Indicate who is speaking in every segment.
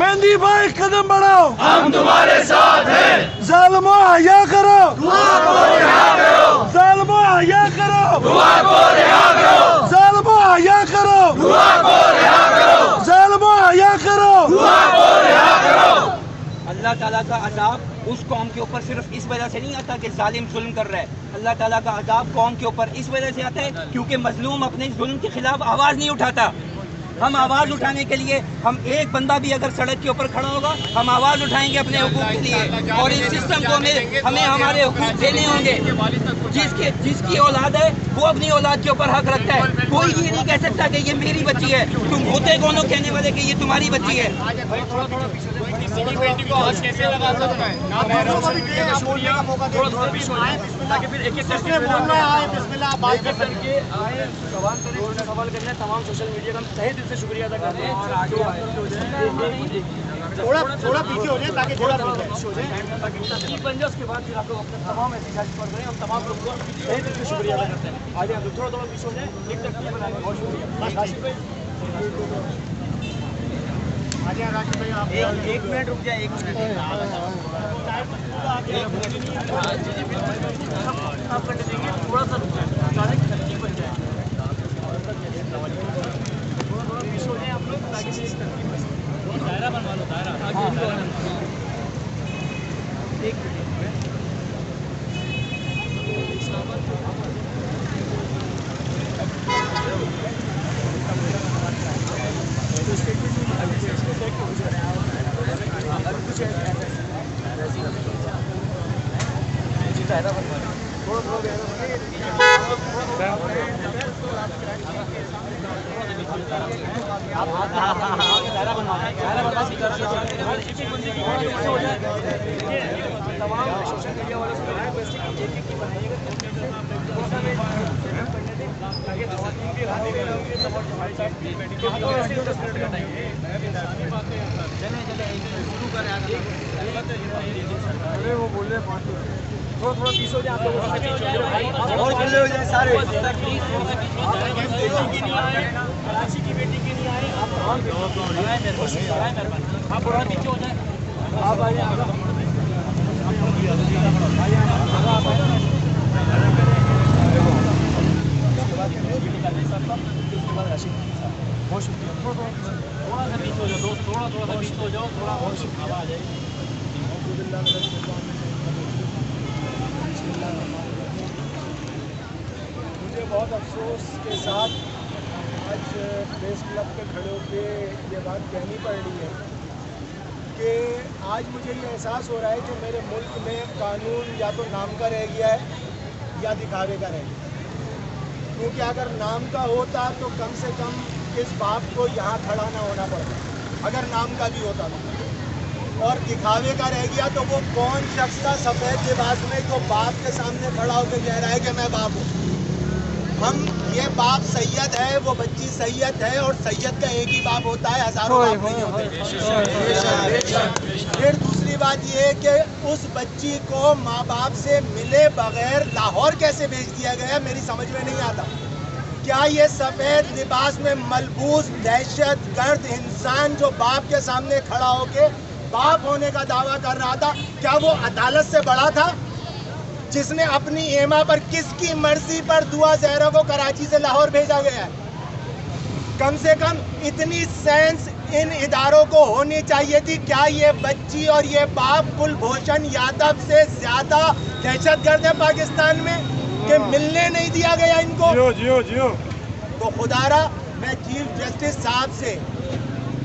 Speaker 1: मेहंदी भाई कदम बढ़ाओ,
Speaker 2: हम तुम्हारे साथ हैं।
Speaker 1: जालिमों हया करो,
Speaker 2: दुआ को रिहा करो,
Speaker 1: जालिमों हया करो,
Speaker 2: दुआ को रिहा करो,
Speaker 1: जालिमों हया करो,
Speaker 2: दुआ को रिहा करो,
Speaker 1: जालिमों हया करो,
Speaker 2: दुआ को रिहा करो।
Speaker 3: अल्लाह ताला का अजाब उस कौम के ऊपर सिर्फ इस वजह से नहीं आता कि जालिम जुल्म कर रहा है। अल्लाह ताला का अजाब कौम के ऊपर इस वजह से आता है क्योंकि मजलूम अपने जुल्म के खिलाफ आवाज़ नहीं उठाता। हम आवाज़ उठाने के लिए, हम एक बंदा भी अगर सड़क के ऊपर खड़ा होगा, हम आवाज़ उठाएंगे अपने हुकूक के लिए, और इस सिस्टम को हमें हमारे हुकूक देने होंगे। जिसकी औलाद है वो अपनी औलाद के ऊपर हक रखता है। कोई ये नहीं कह सकता कि ये मेरी बच्ची है। तुम होते कौन हो कहने वाले कि ये तुम्हारी बच्ची है?
Speaker 4: तमाम सोशल मीडिया का हम तहे दिल से शुक्रिया अदा करते हैं। थोड़ा पीछे हो जाए ताकि थोड़ा पीछे हो जाए ताकि तरतीब बन जाए। उसके बाद फिर आप लोग अपने तमाम एहतजाज कर रहे हैं। हम तमाम लोग को तहे दिल से शुक्रिया अदा करते हैं। आगे आप लोग थोड़ा पीछे हो जाए, एक तरतीब बनाएंगे। बहुत शुक्रिया। राशिद भाई आप एक मिनट रुक जाए, एक मिनट आप करने देंगे, थोड़ा सा रुक जाए, तरतीब बन जाए। थोड़ा पीछे हो जाए आप लोग ताकि तरतीब बन जाए। दायरा बनवा लो, दायरा। एक मिनट तमाम सोशल मीडिया वाले वो बोल रहे थोड़ा पीस हो जाए आप लोग और खुले हो जाए सारे। कराची की बेटी के लिए आए आप थोड़ा पीछे हो जाए। आप आइए, बहुत शुक्रिया। थोड़ा सा पीछे हो जाओ दोस्त, थोड़ा सा पीछे हो जाओ, थोड़ा और शुक्रिया आ जाएगी। मुझे बहुत अफसोस के साथ आज प्रेस क्लब पे खड़े होके ये बात कहनी पड़ रही है कि आज मुझे ये एहसास हो रहा है कि मेरे मुल्क में कानून या तो नाम का रह गया है या दिखावे का रह गया। क्योंकि अगर नाम का होता तो कम से कम इस बाप को यहाँ खड़ा ना होना पड़ता, अगर नाम का भी होता तो। और दिखावे का रह गया तो वो कौन शख्स था सफ़ेद लिबास में जो बाप के सामने खड़ा होकर कह रहा है कि मैं बाप हूँ। हम ये बाप सैयद है, वो बच्ची सैयद है, और सैयद का एक ही बाप होता है, हज़ारों बाप नहीं होते। फिर दूसरी बात ये है कि उस बच्ची को माँ बाप से मिले बगैर लाहौर कैसे भेज दिया गया, मेरी समझ में नहीं आता। क्या ये सफ़ेद लिबास में मलबूस दहशत गर्द इंसान जो बाप के सामने खड़ा होके बाप होने का दावा कर रहा था, क्या वो अदालत से बड़ा था जिसने अपनी एमा पर किसकी मर्जी पर दुआ ज़हरा को कराची से लाहौर भेजा गया है? कम से कम इतनी सेंस इन इदारों को होनी चाहिए थी। क्या ये बच्ची और ये बाप कुलभूषण यादव से ज़्यादा दहशतगर्द है पाकिस्तान में कि मिलने नहीं दिया गया इनको? जियो। तो खुदारा मैं चीफ जस्टिस साहब से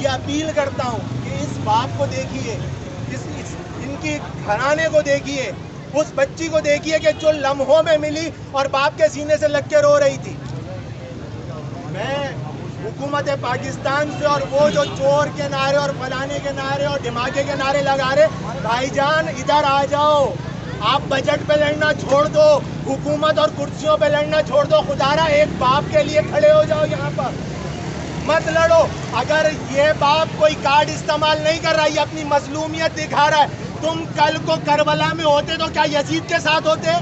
Speaker 4: ये अपील करता हूँ कि इस बाप को देखिए, इनकी घराने को देखिए, उस बच्ची को देखिए कि जो लम्हों में मिली और बाप के सीने से लग के रो रही थी। मैं हुकूमत पाकिस्तान से और वो जो चोर के नारे और फलाने के नारे और धमाके के नारे लगा रहे, भाईजान इधर आ जाओ। आप बजट पे लड़ना छोड़ दो, हुकूमत और कुर्सियों पे लड़ना छोड़ दो। खुदारा एक बाप के लिए खड़े हो जाओ, यहाँ पर मत लड़ो। अगर ये बाप कोई कार्ड इस्तेमाल नहीं कर रहा है, ये अपनी मजलूमियत दिखा रहा है, तुम कल को करबला में होते तो क्या यजीद के साथ होते?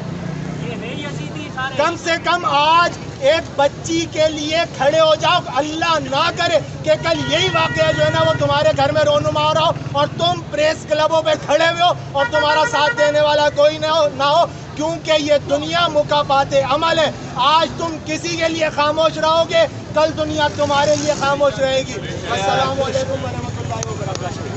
Speaker 4: कम से कम आज ایک بچی کے لیے کھڑے ہو جاؤ. اللہ نہ کرے کہ کل یہی واقعہ جو ہے نا وہ تمہارے گھر میں رونما ہو رہا ہو اور تم پریس کلبوں پہ کھڑے ہوئے ہو اور تمہارا ساتھ دینے والا کوئی نہ ہو, کیونکہ یہ دنیا مکافات عمل ہے. آج تم کسی کے لیے خاموش رہو گے, کل دنیا تمہارے لیے خاموش رہے گی. السلام علیکم ورحمۃ اللہ وبرکاتہ.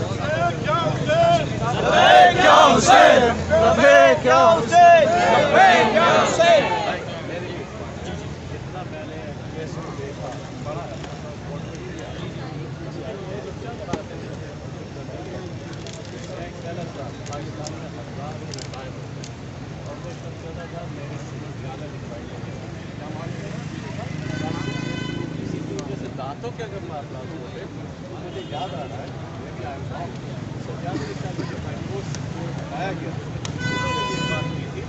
Speaker 5: دانتوں کے اگر معاملات ہوتے مجھے یاد آ رہا ہے سجاد علی صاحب نے بتایا گیا بات کی تھی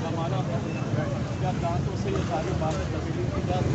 Speaker 5: ہمارا کیا دانتوں سے یہ ساری باتیں تبدیلی کی جاتی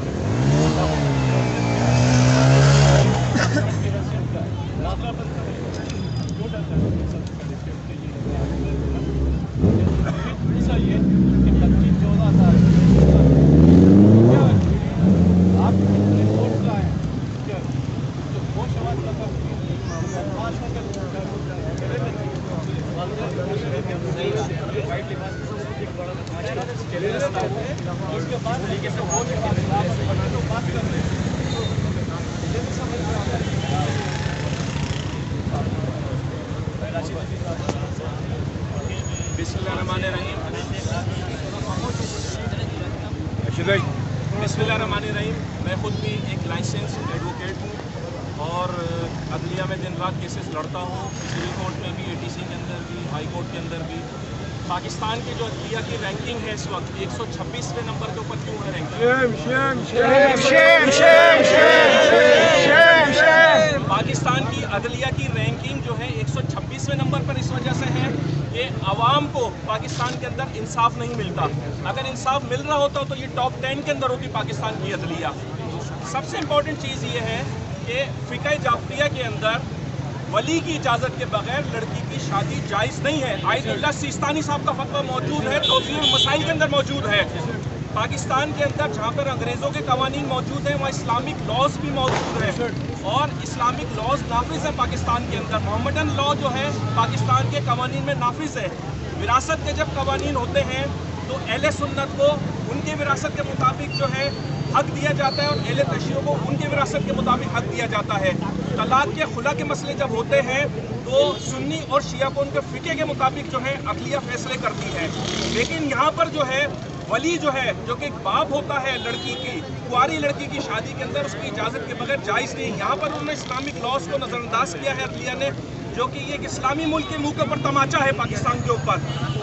Speaker 5: یہ کہ 25-14 اس کے بعد بات کر رہے ہیں. بسم اللہ الرحمن الرحیم. بسم اللہ الرحمن الرحیم. میں خود بھی ایک لائسنس ایڈوکیٹ ہوں اور عدلیہ میں دن رات کیسز لڑتا ہوں, سول کورٹ میں بھی, ATC کے اندر بھی, ہائی کورٹ کے اندر بھی. پاکستان کی جو عدلیہ کی رینکنگ ہے اس وقت 126ویں نمبر کے اوپر کیوں ہے رینکنگ؟ پاکستان کی عدلیہ کی رینکنگ جو ہے 126ویں نمبر پر اس وجہ سے ہے کہ عوام کو پاکستان کے اندر انصاف نہیں ملتا. اگر انصاف مل رہا ہوتا تو یہ ٹاپ 10 کے اندر ہوتی پاکستان کی عدلیہ. سب سے امپورٹنٹ چیز یہ ہے کہ فقہ جعفریہ کے اندر ولی کی اجازت کے بغیر لڑکی کی شادی جائز نہیں ہے. آیت اللہ سیستانی صاحب کا فتویٰ موجود ہے, توضیح المسائل کے اندر موجود ہے. پاکستان کے اندر جہاں پر انگریزوں کے قوانین موجود ہیں وہاں اسلامک لاز بھی موجود ہیں اور اسلامک لاز نافذ ہے پاکستان کے اندر. محمدن لا جو ہے پاکستان کے قوانین میں نافذ ہے. وراثت کے جب قوانین ہوتے ہیں تو اہل سنت کو ان کے وراثت کے مطابق جو ہے حق دیا جاتا ہے اور اہل تشیع کو ان کی وراثت کے مطابق حق دیا جاتا ہے. طلاق کے خلا کے مسئلے جب ہوتے ہیں تو سنی اور شیعہ کو ان کے فقہ کے مطابق جو ہے عقلیہ فیصلے کرتی ہے. لیکن یہاں پر جو ہے ولی جو ہے جو کہ ایک باپ ہوتا ہے لڑکی کی, کنواری لڑکی کی شادی کے اندر اس کی اجازت کے بغیر جائز نہیں. یہاں پر انہوں نے اسلامک لاز کو نظر انداز کیا ہے عدلیہ نے, جو کہ یہ ایک اسلامی ملک کے منہ کے اوپر تماچا ہے پاکستان کے اوپر.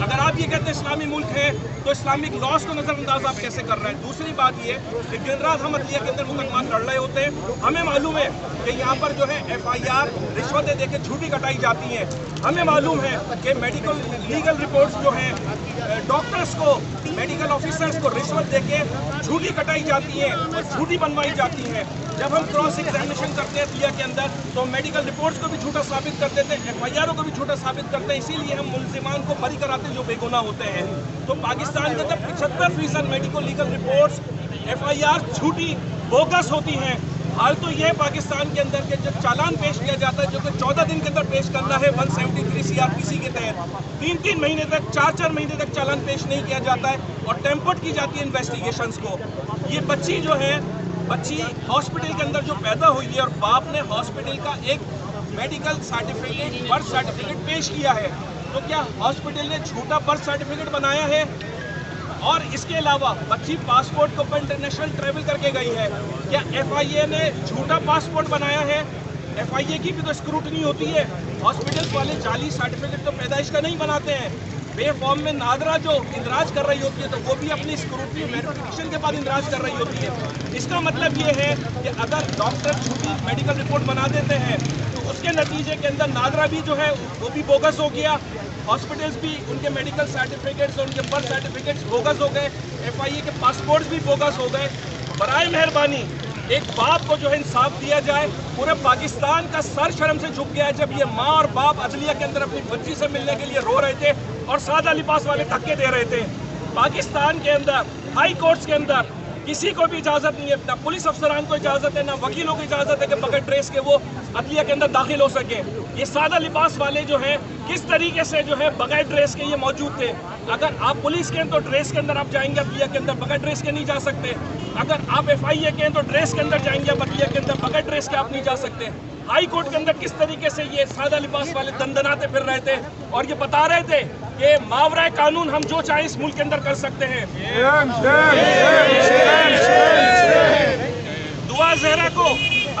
Speaker 5: اگر آپ یہ کہتے ہیں اسلامی ملک ہے تو اسلامک لاز کو نظر انداز آپ کیسے کر رہے ہیں؟ دوسری بات یہ کہ دن رات ہم عدلیہ کے اندر مقدمات لڑ رہے ہوتے ہیں. ہمیں معلوم ہے کہ یہاں پر جو ہے FIR رشوتیں دے کے جھوٹی کٹائی جاتی ہیں. ہمیں معلوم ہے کہ میڈیکل لیگل رپورٹس جو ہیں ڈاکٹرز کو, میڈیکل آفیسرز کو رشوت دے کے جھوٹی کٹائی جاتی ہیں اور جھوٹی بنوائی جاتی ہیں. جب ہم کراس ایگزامینیشن کرتے ہیں عدلیہ کے اندر تو میڈیکل رپورٹس کو بھی جھوٹا ثابت کر دیتے ہیں, FIR کو بھی جھوٹا ثابت کرتے ہیں. اسی لیے ہم ملزمان کو بری کراتے ہیں جو بے گناہ ہوتے ہیں. تو پاکستان کے اندر 75% میڈیکل لیگل رپورٹس FIR جھوٹی بوگس ہوتی ہیں. حال تو یہ پاکستان کے اندر کہ جب چالان پیش کیا جاتا ہے جو کہ 14 دن کے اندر پیش کرنا ہے 173 CRPC کے تحت, 3 مہینے تک 4 مہینے تک چالان پیش نہیں کیا جاتا ہے اور ٹیمپرڈ کی جاتی ہے انویسٹیگیشنز کو. یہ بچی جو ہے بچی ہاسپٹل کے اندر جو پیدا ہوئی ہے اور باپ نے ہاسپٹل کا ایک میڈیکل سرٹیفکیٹ, برتھ سرٹیفکیٹ پیش کیا ہے, تو کیا ہاسپٹل نے جھوٹا برتھ سرٹیفکیٹ بنایا ہے؟ اور اس کے علاوہ بچی پاسپورٹ کے اوپر انٹرنیشنل ٹریول کر کے گئی ہے, کیا FIA نے جھوٹا پاسپورٹ بنایا ہے؟ FIA کی بھی تو اسکروٹنی ہوتی ہے. ہاسپٹل والے جعلی سرٹیفکیٹ تو پیدائش کا نہیں بناتے ہیں. بے فارم میں نادرا جو اندراج کر رہی ہوتی ہے تو وہ بھی اپنی اسکروٹنی ویریفیکیشن کے بعد اندراج کر رہی ہوتی ہے. اس کا مطلب یہ ہے کہ اگر ڈاکٹر جھوٹی میڈیکل رپورٹ بنا دیتے ہیں تو اس کے نتیجے کے اندر نادرا بھی جو ہے وہ بھی بوگس ہو گیا, ہاسپٹلس بھی ان کے میڈیکل سرٹیفکیٹس اور ان کے برتھ سرٹیفکیٹس بوگس ہو گئے, FIA کے پاسپورٹس بھی بوگس ہو گئے. برائے مہربانی ایک باپ کو جو ہے انصاف دیا جائے. پورے پاکستان کا سر شرم سے جھک گیا ہے جب یہ ماں اور باپ عدلیہ کے اندر اپنی بچی سے ملنے کے لیے رو رہے تھے اور سادہ لباس والے دھکے دے رہے تھے. पाकिस्तान के अंदर हाई कोर्ट्स के अंदर किसी को भी इजाजत नहीं है, ना पुलिस अफसरान को इजाजत है, ना वकीलों को इजाजत है कि बगैर ड्रेस के वो अदलिया के अंदर दाखिल हो सके। ये सादा लिबास वाले जो हैं किस तरीके से जो है बगैर ड्रेस के ये मौजूद थे। अगर आप पुलिस के हैं तो ड्रेस के अंदर आप जाएंगे, अदलिया के अंदर बगैर ड्रेस के नहीं जा सकते। अगर आप FIA के हैं तो ड्रेस के अंदर जाएंगे, अदलिया के अंदर बगैर ड्रेस के आप नहीं जा सकते। हाई कोर्ट के अंदर किस तरीके से ये सादा लिबास वाले दंदनाते फिर रहे थे और ये बता रहे थे कि मावरा कानून हम जो चाहे इस मुल्क के अंदर कर सकते हैं। दुआ ज़हरा को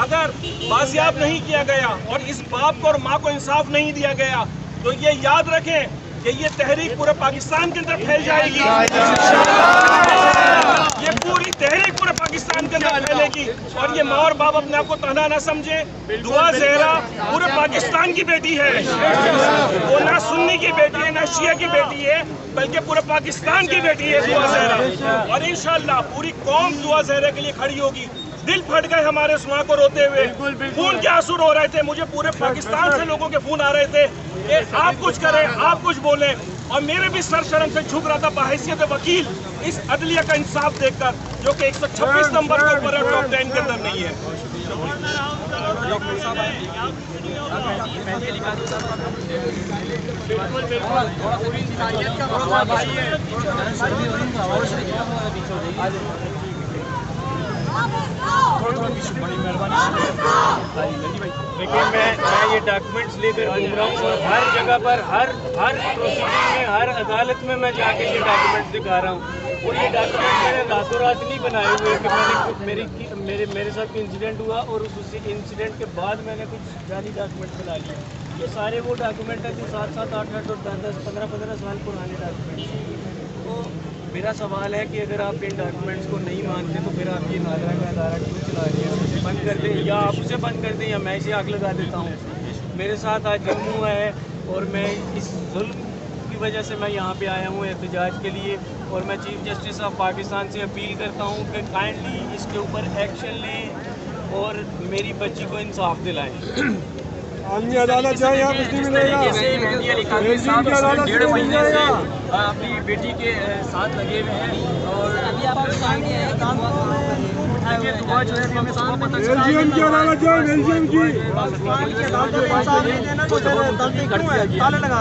Speaker 5: अगर बाजियाब नहीं किया गया और इस बाप को और माँ को इंसाफ नहीं दिया गया तो ये याद रखें कि ये तहरीक पूरे पाकिस्तान के अंदर फैल जाएगी। ये पूरी तहरीक पूरे पाकिस्तान के अंदर फैलेगी और ये माँ और बाप अपने आप को तन्हा ना समझे। दुआ ज़हरा पूरे पाकिस्तान की बेटी है, वो ना सुन्नी की बेटी है ना शिया की बेटी है, बल्कि पूरे पाकिस्तान की बेटी है दुआ ज़हरा। और इंशाअल्लाह पूरी कौम दुआ ज़हरा के लिए खड़ी होगी। दिल फट गए हमारे उस माँ को रोते हुए, खून के आंसू रो रहे थे। मुझे पूरे पाकिस्तान से लोगों के फोन आ रहे थे कि आप कुछ करें, आप कुछ बोलें, और मेरे भी सर शर्म से झुक रहा था बहैसियत वकील इस अदलिया का इंसाफ देखकर, जो कि 126 नंबर के ऊपर है, टॉप 10 के अंदर नहीं है।
Speaker 6: देखिए मैं ये डॉक्यूमेंट्स लेकर घूम रहा हूँ और हर जगह पर हर प्रोसीडिंग में हर अदालत में मैं जाके ये डॉक्यूमेंट्स दिखा रहा हूँ। और ये डॉक्यूमेंट मैंने रातों रात नहीं बनाए हुए कि मेरे साथ इंसिडेंट हुआ और उस इंसिडेंट के बाद मैंने कुछ जाली डॉक्यूमेंट बना लिए। ये सारे वो डॉक्यूमेंट हैं जो 7-7, 8-8 और 10-10, 15-15 साल पुराने डॉक्यूमेंट्स। तो मेरा सवाल है कि अगर आप इन डॉक्यूमेंट्स को नहीं मानते तो फिर आप ये नादरा का अदारा क्यों चला रहे हैं? उसे बंद कर दें या आप उसे बंद कर दें या मैं इसे आग लगा देता हूँ। मेरे साथ आज जम्मू है और मैं इस जुल्म की वजह से मैं यहाँ पे आया हूँ एहतजाज के लिए, और मैं चीफ जस्टिस ऑफ पाकिस्तान से अपील करता हूँ कि काइंडली इसके ऊपर एक्शन लें और मेरी बच्ची को इंसाफ दिलाएं।
Speaker 1: आदमी अदालत जाए, यहाँ कुछ नहीं मिलेगा।
Speaker 6: डेढ़ महीने से अपनी बेटी के साथ लगे हुए हैं और अभी आप दुआ जो है हमें सुबह पता चला
Speaker 1: बेल्जियम की अदालत जाए, बेल्जियम की।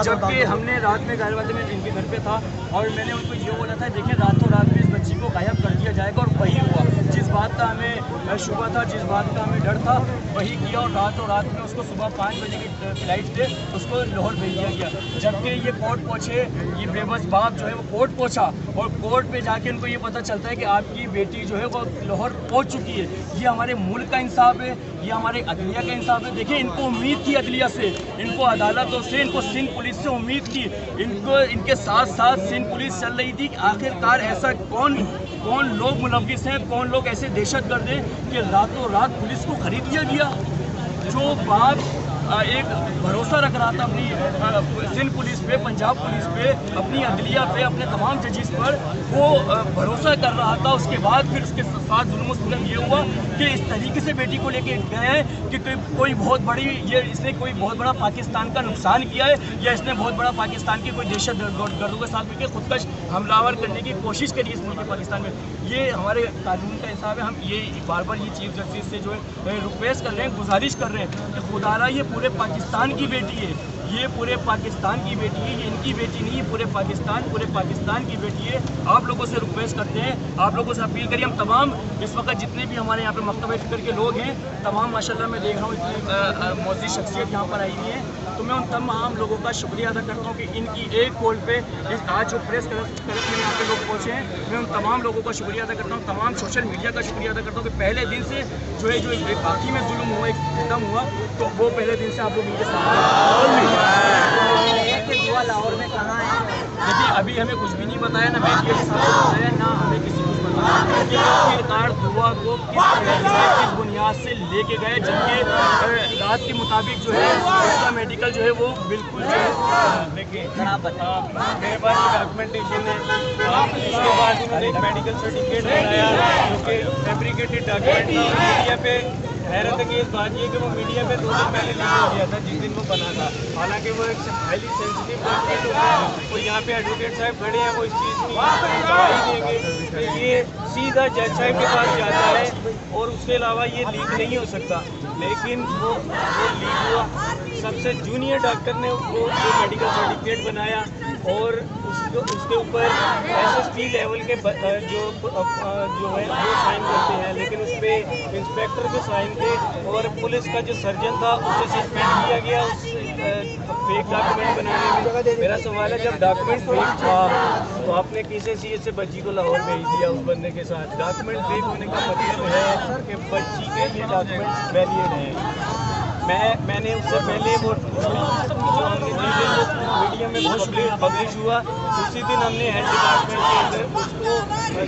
Speaker 6: जबकि हमने रात में घर वाले में इनके घर पे था और मैंने उनको ये बोला था देखिए रातों रात में इस बच्ची को गायब कर दिया जाएगा, और वही हुआ। जिस बात का हमें शुबा था, जिस बात का हमें डर था, वही किया और रातों रात में उसको सुबह 5 बजे की फ्लाइट से उसको लाहौर भेज दिया गया। जबकि ये कोर्ट पहुँचे, ये बेबस बाप जो है वो कोर्ट पहुँचा और कोर्ट पे जाके उनको ये पता चलता है कि आपकी बेटी जो है वो लाहौर पहुँच चुकी है। ये हमारे मुल्क का इंसाफ है, ये हमारे अदलिया का इंसाफ है। देखिए इनको उम्मीद थी अदलिया से, इनको अदालतों से, इनको सिंध पुलिस से उम्मीद थी, इनको इनके साथ साथ सिंध पुलिस चल रही थी कि आखिरकार ऐसा कौन लोग मुलव्विस हैं, कौन लोग ऐसे दहशतगर्द हैं कि रातों रात पुलिस को खरीद लिया गया। जो बाप एक भरोसा रख रहा था अपनी सिंध पुलिस पे, पंजाब पुलिस पे, अपनी अदलिया पे, अपने तमाम जजेस पर, वो भरोसा कर रहा था। उसके बाद फिर उसके साथ जुल्म सितम ये हुआ कि इस तरीके से बेटी को लेके गए हैं कि कोई बहुत बड़ी इसने कोई बहुत बड़ा पाकिस्तान का नुकसान किया है, या इसने बहुत बड़ा पाकिस्तान के कोई दहशतगर्दों के साथ मिलकर खुदकश हमलावर करने की कोशिश करी इस मुल्क पाकिस्तान में। ये हमारे कानून का हिसाब है। हम ये बार बार ये चीफ जस्टिस से जो है रिक्वेस्ट कर रहे हैं, गुजारिश कर रहे हैं कि खुदारा ये पूरे पाकिस्तान की बेटी है, ये पूरे पाकिस्तान की बेटी है, ये इनकी बेटी नहीं है, पूरे पाकिस्तान की बेटी है। आप लोगों से रिक्वेस्ट करते हैं, आप लोगों से अपील करिए। हम तमाम इस वक्त जितने भी हमारे यहाँ पे मकतब फिक्र के लोग हैं, तमाम माशाल्लाह मैं देख रहा हूँ इतनी मौजूद शख्सियत यहाँ पर आई हुई है, तो मैं उन तमाम लोगों का शुक्रिया अदा करता हूँ कि इनकी एक कॉल पे आज जो प्रेस कलेक्ट में यहाँ पे लोग पहुँचे हैं, मैं उन तमाम लोगों का शुक्रिया अदा करता हूँ, तमाम सोशल मीडिया का शुक्रिया अदा करता हूँ कि पहले दिन से जो बाकी में जुल्म हुआ, एक खत्म हुआ, तो वो पहले दिन से आप लोग इनके साथ लाहौर में कहाँ है। देखिए अभी हमें कुछ भी नहीं बताया, ना मीडिया के साथ बताया, ना हमें किसी कुछ बताया कि आखिरकार दुआ को किस बुनियाद से लेके गए, जबकि रात के मुताबिक जो है उसका मेडिकल जो है वो बिल्कुल जो है देखिए मेरे पास डॉक्यूमेंटेशन है। उसके बाद उन्होंने एक मेडिकल सर्टिफिकेट बनाया जो कि फैब्रिकेटेड डॉक्यूमेंट मीडिया पे हैरत अंगेज बात ये कि वो मीडिया में 2 दिन पहले लीक हो गया था जिस दिन वो बना था, हालांकि वो एक हाईली सेंसिटिव डॉक्यूमेंट होता है और यहाँ पे एडवोकेट साहब खड़े हैं, वो इस चीज़ की गवाही देंगे कि ये सीधा जज साहब के पास जाता है और उसके अलावा ये लीक नहीं हो सकता। लेकिन वो लीक हुआ, सबसे जूनियर डॉक्टर ने वो मेडिकल सर्टिफिकेट बनाया और उसके ऊपर SSP लेवल के जो है वो साइन करते हैं, लेकिन उस पर इंस्पेक्टर के साइन थे और पुलिस का जो सर्जन था उसे सस्पेंड किया गया उस फेक डॉक्यूमेंट बनाने में। मेरा सवाल है, जब डॉक्यूमेंट फेक था तो आपने किस हैसियत से बच्ची को लाहौर भेज दिया उस बंदे के साथ? डॉक्यूमेंट फेक होने का मतलब है कि बच्ची के ये डॉक्यूमेंट्स वैलिड हैं। मैंने उससे पहले वो जो हमने मीडिया में पब्लिश हुआ उसी दिन हमने हेल्थ डिपार्टमेंट के अंदर उसको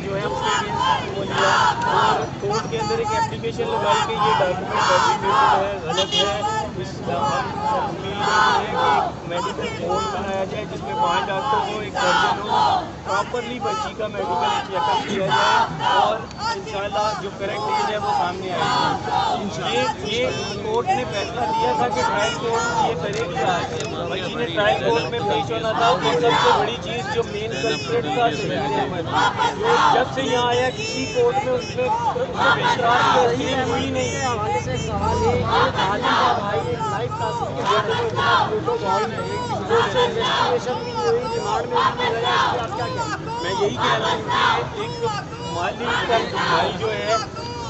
Speaker 6: जो है उसके वो लिया और कोर्ट के अंदर एक एप्लीकेशन लगाई कि ये डॉक्यूमेंट फैब्रिकेटेड है, गलत है। इस हम अपील करते हैं कि मेडिकल बोर्ड बनाया जाए जिसमें 5 डॉक्टर हो, एक सर्जन हो, प्रॉपरली बच्ची का मेडिकल चेकअप किया जाए और इंशाल्लाह जो करेक्ट एज है वो सामने आएगी। ये कोर्ट ने फैसला लिया था कि ट्रायल कोर्ट ये करेगी। आज बच्ची ने ट्रायल कोर्ट में पेश होना था और सबसे बड़ी चीज़ जो मेन कल्प्रेट था शहीद अहमद, जो जब से यहाँ आया किसी कोर्ट में उसमें हुई नहीं।
Speaker 4: हवाले से सवाल है कि आलिम का भाई एक लाइव तासीर के बेटे को इतना प्रोटोकॉल में कोर्ट से इन्वेस्टिगेशन भी हुई, रिमांड में भी गया, इस पर आप क्या कहें?
Speaker 6: मैं यही कह रहा हूँ कि एक मालिक का भाई जो है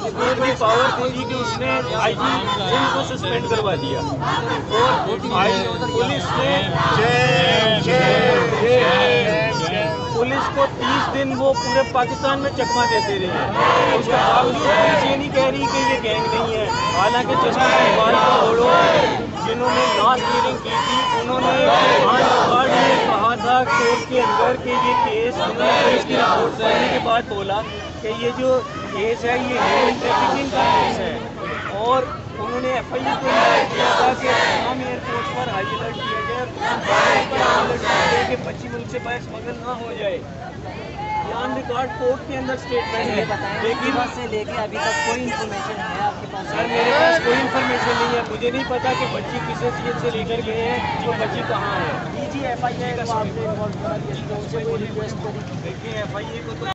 Speaker 6: उसने इतनी पावर थी कि उसने IG सिंह को सस्पेंड करवा दिया और पुलिस को 30 दिन वो पूरे पाकिस्तान में चकमा देते रहे। उसके बावजूद पुलिस ये नहीं कह रही कि ये गैंग नहीं है, हालांकि जस्टिस इकबाल का ओढ़ो जिन्होंने लास्ट हियरिंग की थी उन्होंने कहा था कोर्ट के अंदर कि ये केस उन्होंने पुलिस की रिपोर्ट करने के बाद बोला कि ये जो केस है ये ह्यूमन ट्रैफिकिंग का केस है और उन्होंने FIR को किया था कि तमाम एयरपोर्ट पर हाई अलर्ट किया जाए और कि बच्ची मुल्क से बाहर स्मगल ना हो जाए। ऑन रिकॉर्ड कोर्ट के अंदर स्टेटमेंट है, लेकिन
Speaker 7: से लेके अभी तक कोई इन्फॉर्मेशन है आपके पास?
Speaker 6: सर मेरे पास कोई इन्फॉर्मेशन नहीं है, मुझे नहीं पता कि बच्ची किस हैसियत से लेकर गए हैं, तो बच्ची कहाँ है।
Speaker 7: FIR को आपने इन्वॉल्व करा, कोई रिक्वेस्ट करी?
Speaker 6: देखिए FIR को तो